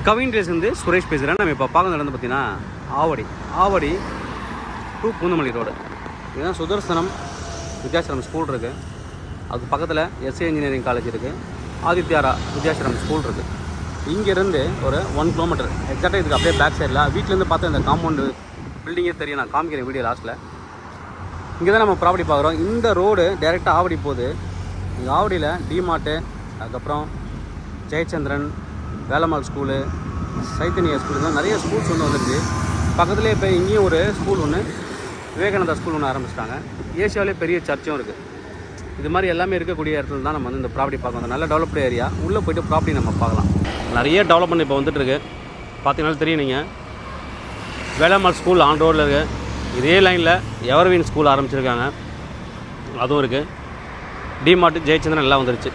கவின் ரேஸ்லேருந்து சுரேஷ் பேசுகிறேன். நம்ம இப்போ பார்க்க நடந்து பார்த்தீங்கன்னா ஆவடி டு பூந்தமல்லி ரோடு. இதுதான் சுதர்சனம் வித்யாசிரம் ஸ்கூல் இருக்குது. அது பக்கத்தில் எஸ்ஏ இன்ஜினியரிங் காலேஜ் இருக்குது. ஆதித்யாரா வித்யாசிரம் ஸ்கூல் இருக்குது. இங்கேருந்து ஒரு 1 கிலோமீட்டர் எக்ஸாக்டாக இதுக்கு அப்படியே பேக் சைடில் வீட்டிலேருந்து பார்த்தா இந்த காம்பவுண்டு பில்டிங்கே தெரியும். நான் காமிக்கிறேன் வீடியோ லாஸ்ட்டில். இங்கே தான் நம்ம ப்ராப்பர்ட்டி பார்க்குறோம். இந்த ரோடு டைரெக்டாக ஆவடி போகுது. இங்கே ஆவடியில் டிமார்ட்டு, அதுக்கப்புறம் ஜெயச்சந்திரன், வேலம்மாள் ஸ்கூலு, சைத்தன்யா ஸ்கூல், இந்த நிறைய ஸ்கூல்ஸ் வந்துருக்கு. பக்கத்துலேயே இப்போ இங்கேயும் ஒரு ஸ்கூல் ஒன்று, விவேகானந்தா ஸ்கூல் ஒன்று ஆரம்பிச்சிட்டாங்க. ஏசியாவிலே பெரிய சர்ச்சும் இருக்குது. இது மாதிரி எல்லாமே இருக்கக்கூடிய இடத்துல தான் நம்ம வந்து இந்த ப்ராப்பர்ட்டி பார்க்கணும். நல்ல டெவலப்டு ஏரியா. உள்ளே போய்ட்டு ப்ராப்பர்ட்டி நம்ம பார்க்கலாம். நிறைய டெவலப்மெண்ட் இப்போ வந்துட்டுருக்கு. பார்த்தீங்கன்னாலும் தெரியும். நீங்கள் வேலம்மாள் ஸ்கூல் ஆன் ரோடில் இருக்குது. இதே லைனில் எவர்வின் ஸ்கூல் ஆரம்பிச்சிருக்காங்க, அதுவும் இருக்குது. டிமார்ட், ஜெயச்சந்திரன் எல்லாம் வந்துருச்சு.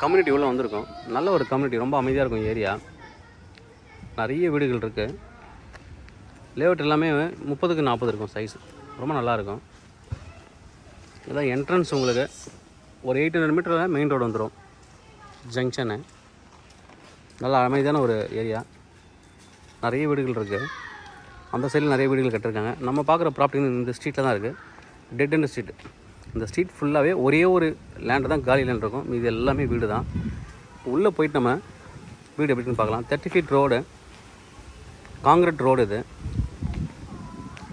கம்யூனிட்டி உள்ள வந்திருக்கோம். நல்ல ஒரு கம்யூனிட்டி, ரொம்ப அமைதியாக இருக்கும் ஏரியா. நிறைய வீடுகள் இருக்குது. லேஅவுட் எல்லாமே 30க்கு 40 இருக்கும் சைஸ். ரொம்ப நல்லாயிருக்கும். இதான் என்ட்ரன்ஸ். உங்களுக்கு ஒரு 800 மீட்டரில் மெயின் ரோடு வந்துடும், ஜங்ஷனு. நல்லா அமைதியான ஒரு ஏரியா. நிறைய வீடுகள் இருக்குது. அந்த சைடில் நிறைய வீடுகள் கட்டிருக்காங்க. நம்ம பார்க்குற ப்ராப்பர்ட்டி இந்த ஸ்ட்ரீட்டில் தான் இருக்குது. Dead end street. இந்த ஸ்ட்ரீட் ஃபுல்லாகவே ஒரே ஒரு லேண்டு தான் காலி லேண்ட் இருக்கும். இது எல்லாமே வீடு தான். உள்ளே போயிட்டு நம்ம வீடு எப்படின்னு பார்க்கலாம். 30 ஃபீட் ரோடு, காங்கிரீட் ரோடு. இது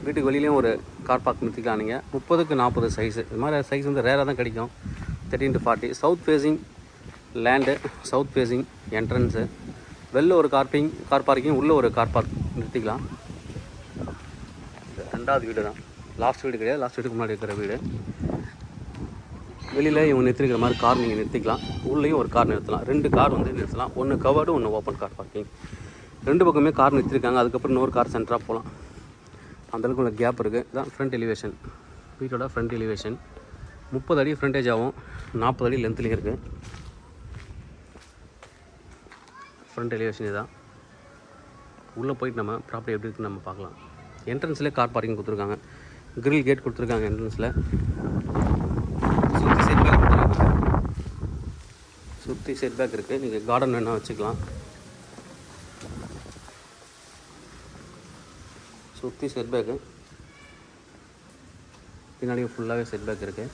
வீட்டுக்கு வெளியிலையும் ஒரு கார் பார்க் நிறுத்திக்கலாம். நீங்கள் 30க்கு 40 சைஸு. இது மாதிரி சைஸ் வந்து ரேராக தான் கிடைக்கும். 30 to 40. South facing land, south facing entrance. வெளில ஒரு கார் பார்க்கிங், உள்ளே ஒரு கார் பார்க் நிறுத்திக்கலாம். ரெண்டாவது வீடு தான், லாஸ்ட் வீடு கிடையாது. லாஸ்ட் வீட்டுக்கு முன்னாடி இருக்கிற வீடு. வெளியில் இவங்க நிறுத்திருக்கிற மாதிரி கார் நீங்கள் நிறுத்திக்கலாம். உள்ளேயும் ஒரு கார் நிறுத்தலாம். 2 கார் வந்து நிறுத்தலாம். ஒன்று கவர்டு, ஒன்று ஓப்பன் கார் பார்க்கிங். 2 பக்கமே கார் நிறுத்திருக்காங்க. அதுக்கப்புறம் இன்னொரு கார் சென்டராக போகலாம். அந்தளவுக்கு உள்ள கேப் இருக்குது. இதுதான் ஃப்ரண்ட் எலிவேஷன், வீட்டோட ஃப்ரண்ட் எலிவேஷன். 30 அடி ஃப்ரண்டேஜ் ஆகும், 40 அடி லென்த்லேயும் இருக்குது. ஃப்ரண்ட் எலிவேஷன் இதுதான். உள்ளே போயிட்டு நம்ம ப்ராப்பர்ட்டி எப்படி இருக்குன்னு நம்ம பார்க்கலாம். என்ட்ரன்ஸ்லேயே கார் பார்க்கிங் கொடுத்துருக்காங்க, கிரில் கேட் கொடுத்துருக்காங்க. என்ட்ரன்ஸில் சுற்றி செட் பேக் கொடுத்துருக்காங்க. சுற்றி செட் பேக் இருக்குது, நீங்கள் கார்டன் வேணால் வச்சுக்கலாம். சுற்றி செட் பேக்கு, பின்னாடி ஃபுல்லாகவே செட் பேக் இருக்குது.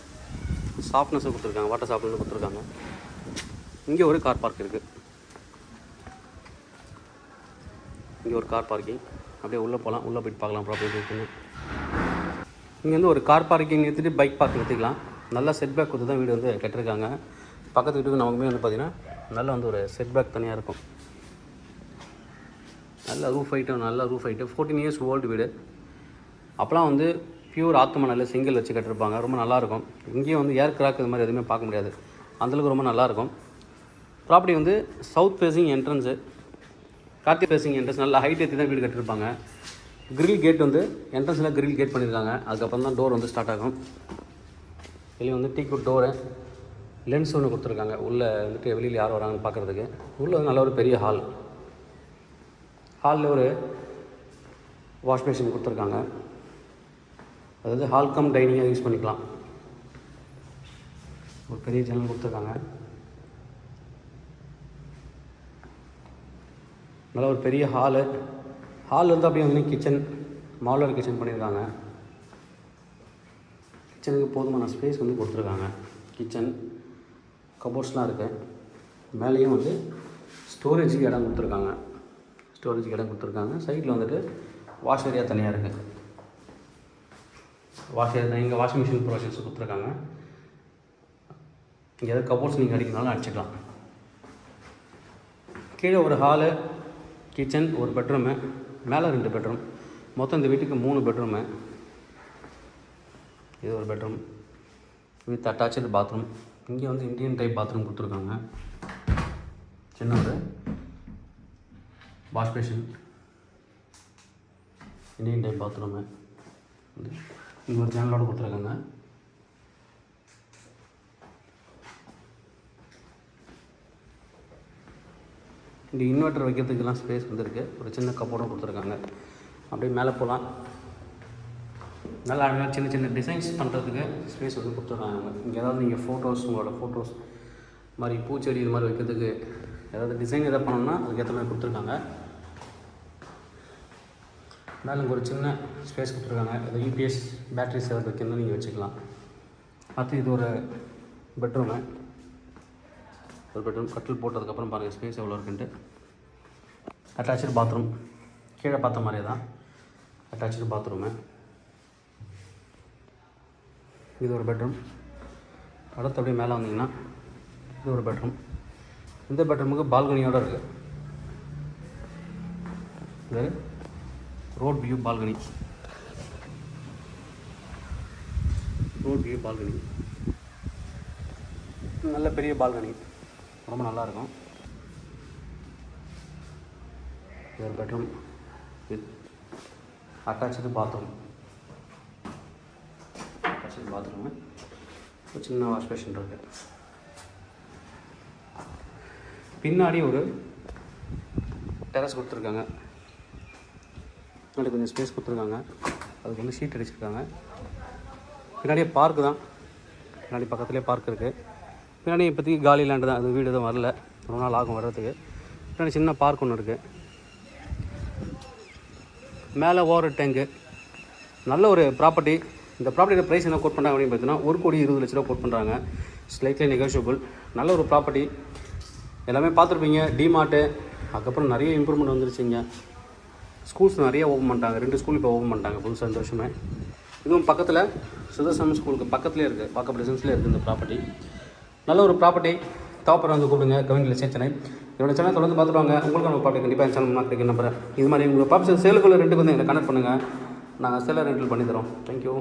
சாஃப்ட்னஸும் கொடுத்துருக்காங்க, வாட்டர் சாஃப்ட்னஸ் கொடுத்துருக்காங்க. இங்கே ஒரு கார் பார்க் இருக்குது. இங்கே ஒரு கார் பார்க்கிங், அப்படியே உள்ளே போகலாம், உள்ளே போய்ட்டு பார்க்கலாம் ப்ராப்பர்ட்டி இருக்குன்னு. இங்கே வந்து ஒரு கார் பார்க்கிங் நிறுத்திட்டு பைக் பார்க் நிறுத்திக்கலாம். நல்லா செட் பேக் கொடுத்து தான் வீடு வந்து கட்டிருக்காங்க. பக்கத்து வீட்டுக்கு நமக்குமே வந்து பார்த்திங்கன்னா நல்லா வந்து ஒரு செட் பேக் தனியாக இருக்கும். நல்ல ரூஃப் ஹைட்டு 14 இயர்ஸ் ஓல்டு வீடு. அப்போலாம் வந்து பியூர் ஆத்து மணல் செங்கல் வச்சு கட்டிருப்பாங்க, ரொம்ப நல்லாயிருக்கும். இங்கேயும் வந்து ஏர் கிராக் இது மாதிரி எதுவுமே பார்க்க முடியாது, அந்தளவுக்கு ரொம்ப நல்லாயிருக்கும். ப்ராப்பர்ட்டி வந்து சவுத் ஃபேஸிங் என்ட்ரன்ஸு, கார்த்தி ஃபேஸிங் என்ட்ரன்ஸ், நல்லா ஹைட் ஏற்றி தான் வீடு கட்டிருப்பாங்க. கிரில் கேட் வந்து என்ட்ரன்ஸில் கிரில் கேட் பண்ணியிருக்காங்க. அதுக்கப்புறம் தான் டோர் வந்து ஸ்டார்ட் ஆகும். வெளியே வந்து டீக்குட் டோரு, லென்ஸ் ஒன்று கொடுத்துருக்காங்க. உள்ளே வந்துட்டு வெளியில் யார் வராங்கன்னு பார்க்குறதுக்கு. உள்ளே வந்து நல்ல ஒரு பெரிய ஹாலில் ஒரு வாஷ் பேஷன் கொடுத்துருக்காங்க. அதாவது ஹால் கம் டைனிங்காக யூஸ் பண்ணிக்கலாம். ஒரு பெரிய ஜன்னல் கொடுத்துருக்காங்க. நல்ல ஒரு பெரிய ஹால் வந்து அப்படியே வந்து கிச்சன், மாடுலர் கிச்சன் பண்ணியிருக்காங்க. கிச்சனுக்கு போதுமான ஸ்பேஸ் வந்து கொடுத்துருக்காங்க. கிச்சன் கபோர்ட்ஸ்லாம் இருக்குது. மேலேயும் வந்து ஸ்டோரேஜுக்கு இடம் கொடுத்துருக்காங்க. சைடில் வந்துட்டு வாஷ் ஏரியா தனியாக இருக்குது. வாஷ் ஏரியா இங்கே வாஷிங் மிஷின் ப்ரொவிஷன்ஸ் கொடுத்துருக்காங்க. இங்கே எதாவது கபோர்ட்ஸ் நீங்கள் அடிக்கனாலும் அடிச்சுக்கலாம். கீழே ஒரு ஹாலு, கிச்சன், ஒரு பெட்ரூமு, மேலே 2 பெட்ரூம், மொத்தம் இந்த வீட்டுக்கு 3 பெட்ரூமு. இது ஒரு பெட்ரூம் வித் அட்டாச்சு பாத்ரூம். இங்கே வந்து இந்தியன் டைப் பாத்ரூம் கொடுத்துருக்காங்க. சின்ன ஒரு wash basin, Indian type bathroom. இங்கே ஒரு ஜன்னலோடு கொடுத்துருக்காங்க. இங்கே இன்வெர்ட்டர் வைக்கிறதுக்கெல்லாம் ஸ்பேஸ் வந்துருக்கு. ஒரு சின்ன கப்போர்டும் கொடுத்துருக்காங்க. அப்படியே மேலே போகலாம். நல்லா அழகாக சின்ன டிசைன்ஸ் பண்ணுறதுக்கு ஸ்பேஸ் வந்து கொடுத்துருக்காங்க. இங்கே ஏதாவது நீங்கள் உங்களோட ஃபோட்டோஸ் மாதிரி பூச்செடி இது மாதிரி வைக்கிறதுக்கு ஏதாவது டிசைன் எதாவது பண்ணோம்னா அதுக்கேற்ற மாதிரி கொடுத்துருக்காங்க. மேலே இங்கே ஒரு சின்ன ஸ்பேஸ் கொடுத்துருக்காங்க. அது யூபிஎஸ் பேட்டரிஸ் ஏதாவது வைக்கணும்னு நீங்கள் வச்சுக்கலாம். அடுத்து இது ஒரு பெட்ரூமு. கட்டில் போட்டதுக்கப்புறம் பாருங்கள் ஸ்பேஸ் எவ்வளோ இருக்குன்ட்டு. அட்டாச்சு பாத்ரூம், கீழே பார்த்த மாதிரியே தான் அட்டாச்சு பாத்ரூமு. இது ஒரு பெட்ரூம். அடுத்து அப்படியே மேலே வந்தீங்கன்னா இது ஒரு பெட்ரூம். இந்த பெட்ரூமுக்கு பால்கனியோடு இருக்குது. இது ரோட் வியூ பால்கனி. நல்ல பெரிய பால்கனி, ரொம்ப நல்லாயிருக்கும். இது ஒரு பெட்ரூம் வித் அட்டாச்சு பாத்ரூமு. ஒரு சின்ன வாஷ் பேஷன் இருக்குது. பின்னாடி ஒரு டெரஸ் கொடுத்துருக்காங்க. பின்னாடி கொஞ்சம் ஸ்பேஸ் கொடுத்துருக்காங்க. அதுக்கு வந்து ஷீட் அடிச்சிருக்காங்க. பின்னாடியே பார்க்கு தான். பின்னாடி பக்கத்துலேயே பார்க் இருக்குது. பின்னாடி இப்போதைக்கு காலி லேண்டு தான். அது வீடு எதுவும் வரல, ரொம்ப நாள் ஆகும் வர்றதுக்கு. பின்னாடி சின்ன பார்க் ஒன்று இருக்குது. மேலே ஓவர் டேங்கு. நல்ல ஒரு ப்ராப்பர்ட்டி. இந்த ப்ராப்பர்ட்டியோட ப்ரைஸ் என்ன கோட் பண்ணுறாங்க அப்படின்னு பார்த்தீங்கன்னா 1,20,00,000 கோட் பண்ணுறாங்க. Slightly negotiable. நல்ல ஒரு ப்ராப்பர்ட்டி. எல்லாமே பார்த்துருப்பீங்க. டிமார்ட்டு, அதுக்கப்புறம் நிறைய இம்ப்ரூவ்மெண்ட் வந்துருச்சுங்க. ஸ்கூல்ஸ் நிறைய ஓப்பன் பண்ணிட்டாங்க. 2 ஸ்கூல் இப்போ ஓப்பன் பண்ணிட்டாங்க புதுசாக இந்த வருஷமே. இதுவும் பக்கத்தில் சுதர்சனம் ஸ்கூலுக்கு பக்கத்துலேயே இருக்குது, வாக்கப் டிஸ்டன்ஸ்லேயே இருக்குது இந்த ப்ராப்பர்ட்டி. நல்ல ஒரு ப்ராப்பர்ட்டி. தேவைப்படுற வந்து கூப்பிடுங்க. கவிஞர் சென்னை என்னோட சேனல் தொடர்ந்து பார்த்துருவாங்க. உங்களுக்கு நம்ம ப்ராப்பர்ட்டி கண்டிப்பாக என் சேனல் மார்க்கெட்டுக்கு நம்புறேன். இது மாதிரி உங்களுக்கு ப்ராப்பர்ட்டி சேலுக்குள்ள ரெண்டுக்கு வந்து எங்களை கனெக்ட் பண்ணுங்கள். நாங்கள் சேலை ரெண்டில் பண்ணித்தரோம். தேங்க்யூ.